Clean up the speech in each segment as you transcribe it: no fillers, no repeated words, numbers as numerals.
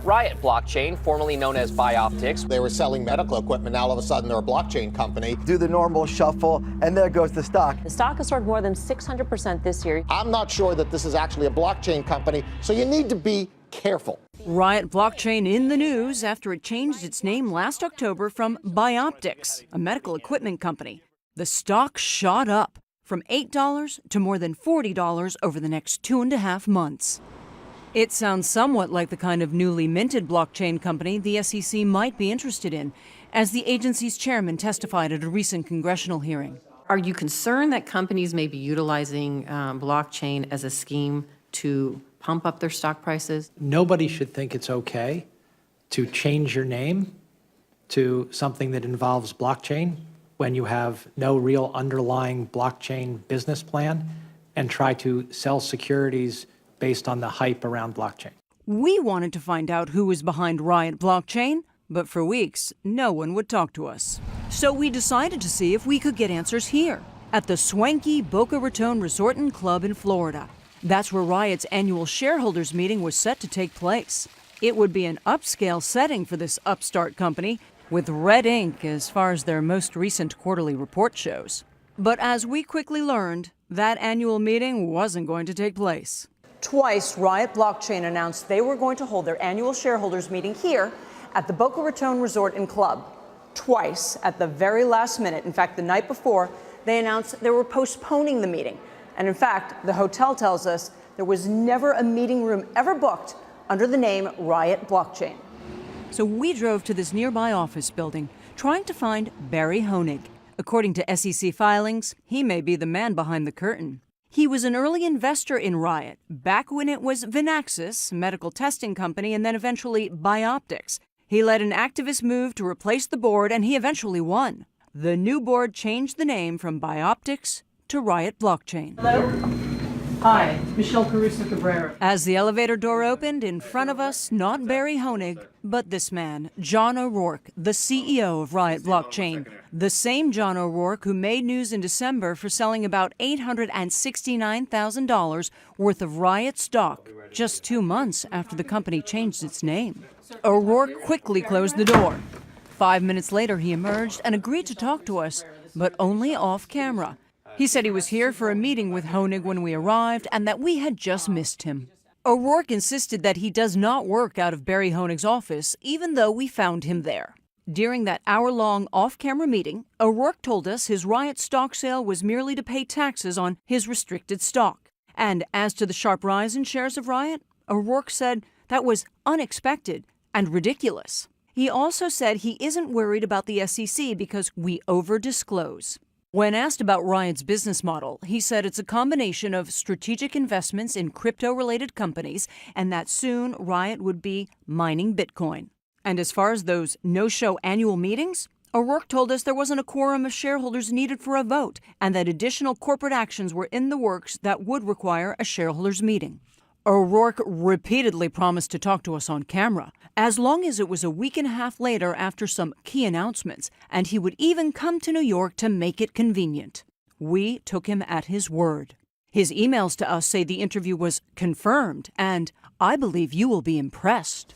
Riot Blockchain, formerly known as Bioptics. They were selling medical equipment. Now all of a sudden they're a blockchain company. Do the normal shuffle, and there goes the stock. The stock has soared more than 600% this year. I'm not sure that this is actually a blockchain company, so you need to be careful. Riot Blockchain in the news after it changed its name last October from Bioptics, a medical equipment company. The stock shot up from $8 to more than $40 over the next 2.5 months. It sounds somewhat like the kind of newly minted blockchain company the SEC might be interested in, as the agency's chairman testified at a recent congressional hearing. Are you concerned that companies may be utilizing blockchain as a scheme to pump up their stock prices? Nobody should think it's okay to change your name to something that involves blockchain when you have no real underlying blockchain business plan and try to sell securities based on the hype around blockchain. We wanted to find out who was behind Riot Blockchain, but for weeks, no one would talk to us. So we decided to see if we could get answers here at the swanky Boca Raton Resort and Club in Florida. That's where Riot's annual shareholders meeting was set to take place. It would be an upscale setting for this upstart company, with red ink as far as their most recent quarterly report shows. But as we quickly learned, that annual meeting wasn't going to take place. Twice, Riot Blockchain announced they were going to hold their annual shareholders meeting here at the Boca Raton Resort and Club. Twice, at the very last minute. In fact, the night before, they announced they were postponing the meeting. And in fact, the hotel tells us there was never a meeting room ever booked under the name Riot Blockchain. So we drove to this nearby office building, trying to find Barry Honig. According to SEC filings, he may be the man behind the curtain. He was an early investor in Riot, back when it was Vinaxis, a medical testing company, and then eventually Bioptics. He led an activist move to replace the board, and he eventually won. The new board changed the name from Bioptics to Riot Blockchain. Hello. Hi, Michelle Caruso Cabrera. As the elevator door opened, in front of us, not Barry Honig, but this man, John O'Rourke, the CEO of Riot Blockchain. The same John O'Rourke who made news in December for selling about $869,000 worth of Riot stock just 2 months after the company changed its name. O'Rourke quickly closed the door. 5 minutes later, he emerged and agreed to talk to us, but only off camera. He said he was here for a meeting with Honig when we arrived and that we had just missed him. O'Rourke insisted that he does not work out of Barry Honig's office, even though we found him there. During that hour-long off-camera meeting, O'Rourke told us his Riot stock sale was merely to pay taxes on his restricted stock. And as to the sharp rise in shares of Riot, O'Rourke said that was unexpected and ridiculous. He also said he isn't worried about the SEC because we over-disclose. When asked about Riot's business model, he said it's a combination of strategic investments in crypto-related companies and that soon Riot would be mining Bitcoin. And as far as those no-show annual meetings, O'Rourke told us there wasn't a quorum of shareholders needed for a vote and that additional corporate actions were in the works that would require a shareholders meeting. O'Rourke repeatedly promised to talk to us on camera, as long as it was a week and a half later after some key announcements, and he would even come to New York to make it convenient. We took him at his word. His emails to us say the interview was confirmed, and I believe you will be impressed.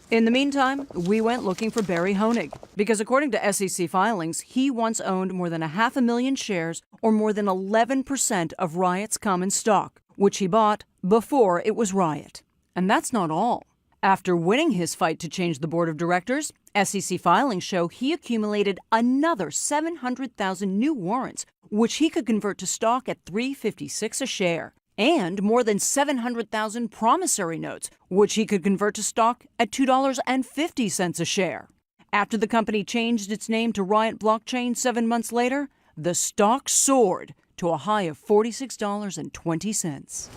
In the meantime, we went looking for Barry Honig, because according to SEC filings, he once owned more than 500,000 shares, or more than 11% of Riot's common stock, which he bought before it was Riot. And that's not all. After winning his fight to change the board of directors, SEC filings show he accumulated another 700,000 new warrants, which he could convert to stock at $3.56 a share, and more than 700,000 promissory notes, which he could convert to stock at $2.50 a share. After the company changed its name to Riot Blockchain 7 months later, the stock soared to a high of $46.20.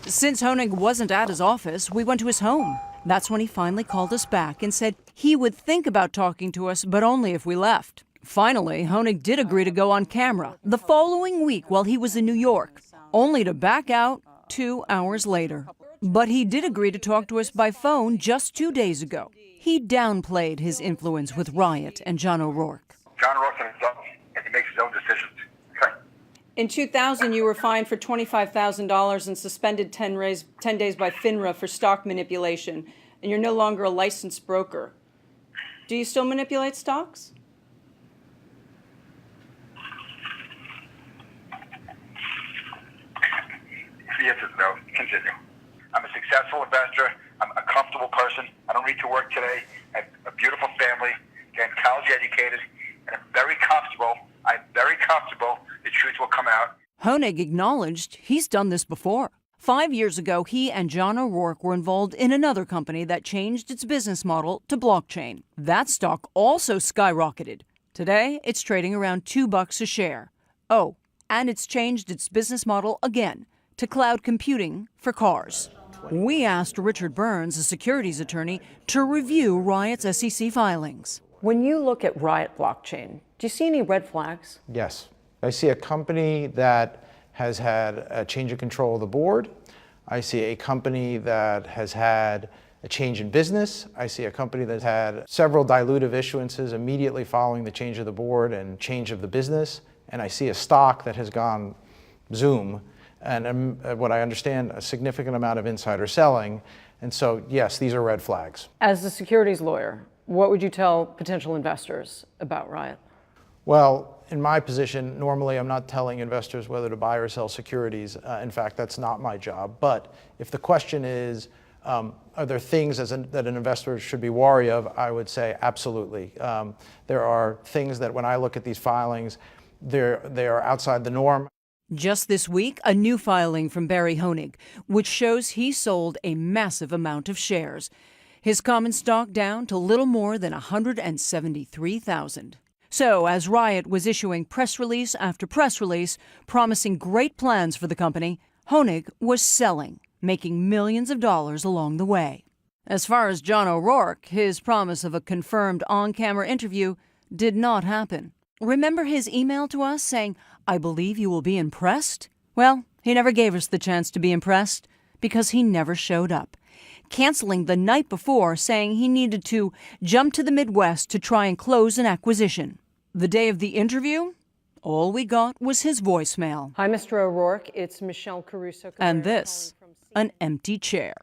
Since Honig wasn't at his office, we went to his home. That's when he finally called us back and said he would think about talking to us, but only if we left. Finally, Honig did agree to go on camera the following week while he was in New York, only to back out 2 hours later. But he did agree to talk to us by phone just 2 days ago. He downplayed his influence with Riot and John O'Rourke. John O'Rourke himself, and he makes his own decisions. Okay. In 2000, you were fined for $25,000 and suspended 10 days by FINRA for stock manipulation. and you're no longer a licensed broker. Do you still manipulate stocks? The answer is no. Continue. I'm a successful investor. I'm a comfortable person. I don't need to work today. I have a beautiful family, getting college educated, and I'm very comfortable. I'm very comfortable. The truth will come out. Honig acknowledged he's done this before. 5 years ago, he and John O'Rourke were involved in another company that changed its business model to blockchain. That stock also skyrocketed. Today, it's trading around $2 a share. Oh, and it's changed its business model again to cloud computing for cars. We asked Richard Burns, a securities attorney, to review Riot's SEC filings. When you look at Riot blockchain, do you see any red flags? Yes. I see a company that has had a change of control of the board. I see a company that has had a change in business. I see a company that's had several dilutive issuances immediately following the change of the board and change of the business. And I see a stock that has gone zoom. And what I understand, a significant amount of insider selling. And so, yes, these are red flags. As a securities lawyer, what would you tell potential investors about Riot? Well, in my position, normally I'm not telling investors whether to buy or sell securities. In fact, that's not my job. But if the question is, are there things that an investor should be wary of, I would say absolutely. There are things that when I look at these filings, they are outside the norm. Just this week, a new filing from Barry Honig, which shows he sold a massive amount of shares. His common stock down to little more than 173,000. So, as Riot was issuing press release after press release, promising great plans for the company, Honig was selling, making millions of dollars along the way. As far as John O'Rourke, his promise of a confirmed on-camera interview did not happen. Remember his email to us saying, "I believe you will be impressed"? Well, he never gave us the chance to be impressed because he never showed up, canceling the night before, saying he needed to jump to the Midwest to try and close an acquisition. The day of the interview, all we got was his voicemail. Hi, Mr. O'Rourke. It's Michelle Caruso. And this, an empty chair.